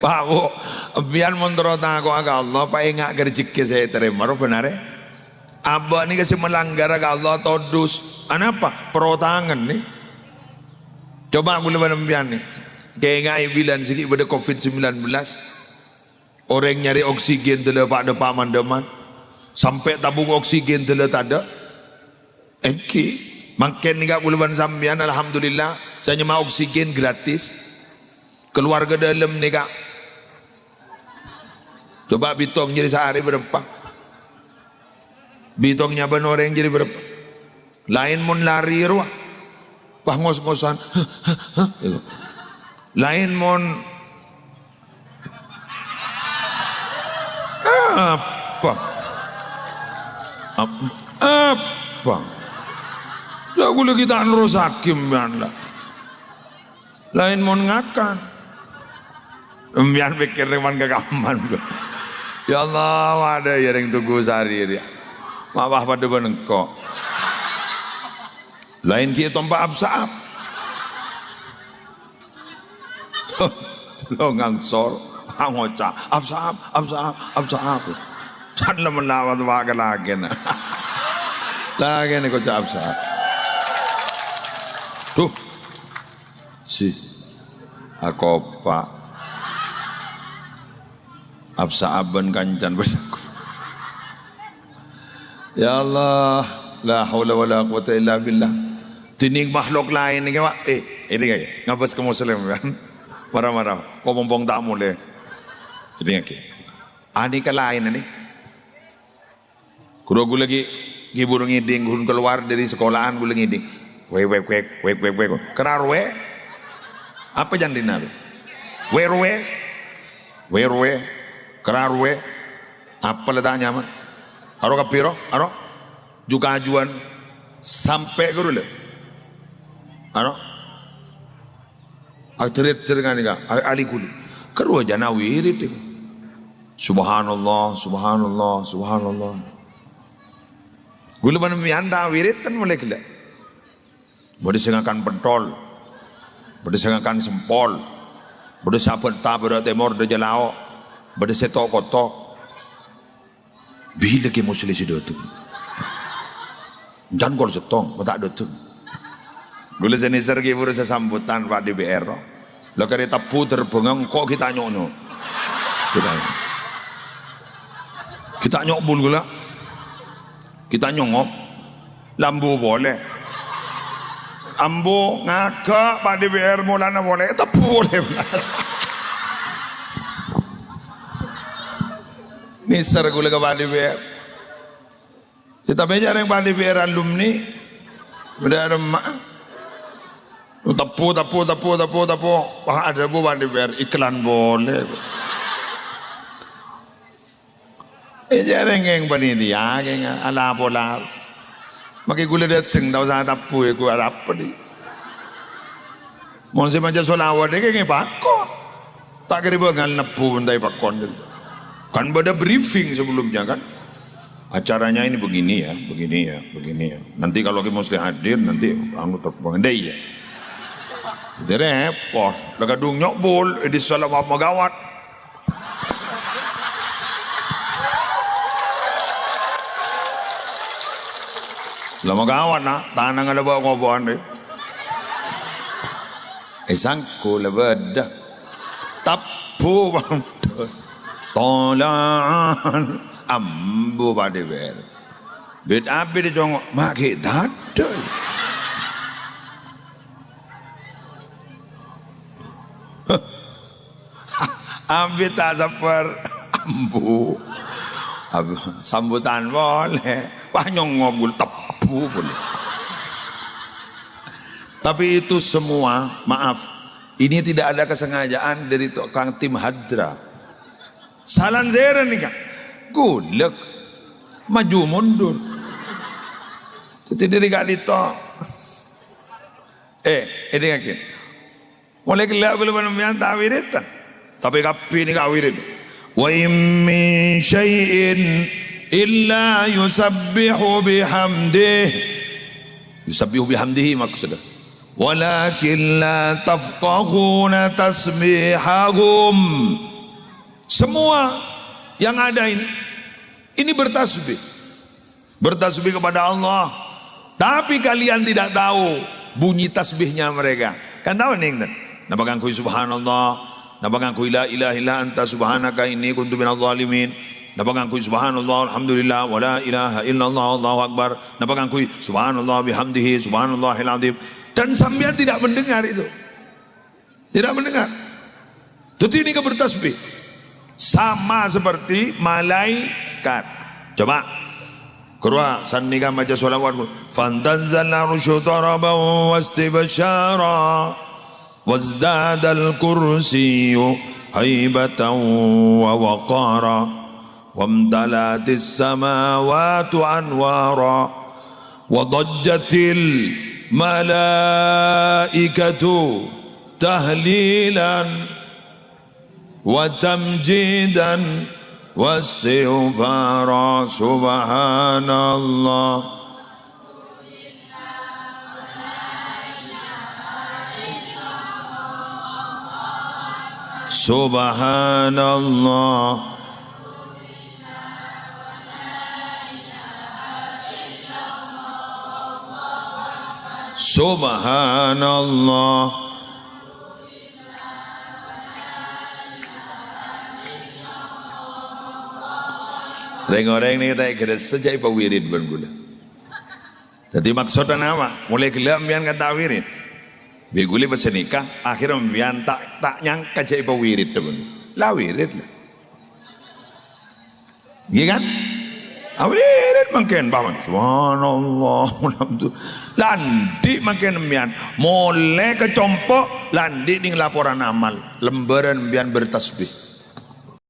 Bawo biar menurut aku agak Allah pak enggak kerjik ke saya terima benar ya abah ni kasih melanggar agak Allah todus apa perotangan nih coba aku lebar biar nih kayak enggak bilan sikit pada COVID-19 orang nyari oksigen telah pak ada paman-daman sampai tabung oksigen telah tak ada makin ni aku lebar sambian alhamdulillah saya nyema oksigen gratis keluarga dalam ni kak. Coba bitong jadi sehari berapa? Bitongnya benoreng jadi berapa? Lain mun lari ruah, pah ngos-ngosan. Lain mun apa? Apa? Aku lagi tak nurus hakim lah. Lain mun ngakan. Biar pikir dengan kekaman. Ya Allah ada yang tunggu sehari dia. Mawah pada benengkok. Lain kita tompak absaab. Tolong ngangsor, ngocak absaab. Jangan menawat wakan lagi na. Lagi ni kocak absaab. Tuh, si, aku pak. Absaaban kancan berlaku. Ya Allah, la haula wala quwata illa billah. Tinig makhluk lain ni pak. Ini kayak ngabas ke muslim kan? Marah-marah. Kau pompong tak boleh. Ini kayak. Ani ke lain ni. Kudu gue lagi gibur ngiding, gue keluar dari sekolahan gue lagi ngiding. Wek. Kerar we. Apa jandina? Werwe. Kerarwe apa letaknya mah aro kapiro aro juga ajuan sampai ke dulu aro atret dengan ni ali kuli kedua jana wirid subhanallah gula mana mianda wirid kan mulai kila boleh sengakan pentol boleh sengakan sempol boleh sapet tabur temor de jalao pada saya tahu kotor bila ke muslim si dotu jangan kau setong tak dotu gula jenis sergi buru sambutan pak DPR lo kereta puter bengang kok kita nyok kita nyok bul gula kita nyongop lambu boleh ambo ngaka pak DPR mulana boleh tak boleh nisar gula ke Pak DPR. Kita bejar yang Pak DPR alumni, benda remak. Tapu. Wah ada bu Pak DPR iklan boleh. Jarang yang panitia, yang ala pola. Makai gula datang tahu saya tapu aku apa di. Monsi macam solawat dia kayak pakon. Tak kira bengal napu benda pakon tu. Kan pada briefing sebelumnya kan acaranya ini begini ya. Nanti kalau kita mesti hadir nanti anu terpengendai ya. Jadi repot. Lagadung nyokbol di salam magawat. Lama gawat na tanang ada bawa ngoboan deh. Sangku lebeda tapu bang. Tolaan ambu pada ber bed api di jongok makai dada api tak sabar ambu sambutan boleh banyak ngobul tepu boleh tapi itu semua maaf ini tidak ada kesengajaan dari tukang tim hadra. Salan zera ni kan, gulak, maju mundur. Itu dari kali to. Ini kan. Mulai kelak belum menemui tawiretan. Tapi kapi ni kawirit. Wa min syai'in illa yusabbihu bihamdihi maksudnya. Walakin la tafqahuna tasbihahum. Semua yang ada ini bertasbih. Bertasbih kepada Allah. Tapi kalian tidak tahu bunyi tasbihnya mereka. Kan tahu nih, nabagang kuy subhanallah, nabagang kuy la ilaha illa anta subhanaka inni kuntu minadh dhalimin, nabagang kuy subhanallah alhamdulillah wa la ilaha illallah allahu akbar, nabagang kuy subhanallah bihamdihi subhanallahil azim. Dan sampean tidak mendengar itu. Tidak mendengar. Jadi ini bertasbih sama seperti malaikat. Coba Qur'an sannika maca sholawat fantanzalna rusyutaraban wastibsyara wazdadal kursiyyu haibatan wa waqara wamtalatis samawati anwara wadajjatil malaikatu tahlilan wa tamjidan wastighfara subhanallah. Subhanallah. Subhanallah. Orang-orang ini kita kira sejak wirid berbulan. Jadi maksudnya apa? Mulai gelap biar kata wirid. Beguli bersenikah, akhirnya biar tak nyangka jadi wirid teman. Lah wirid lah. Iya kan? Wirid makin bawan. Subhanallah, alhamdulillah. Landi makin biar mulai kecompok, landi dengan laporan amal, lembaran biar bertasbih.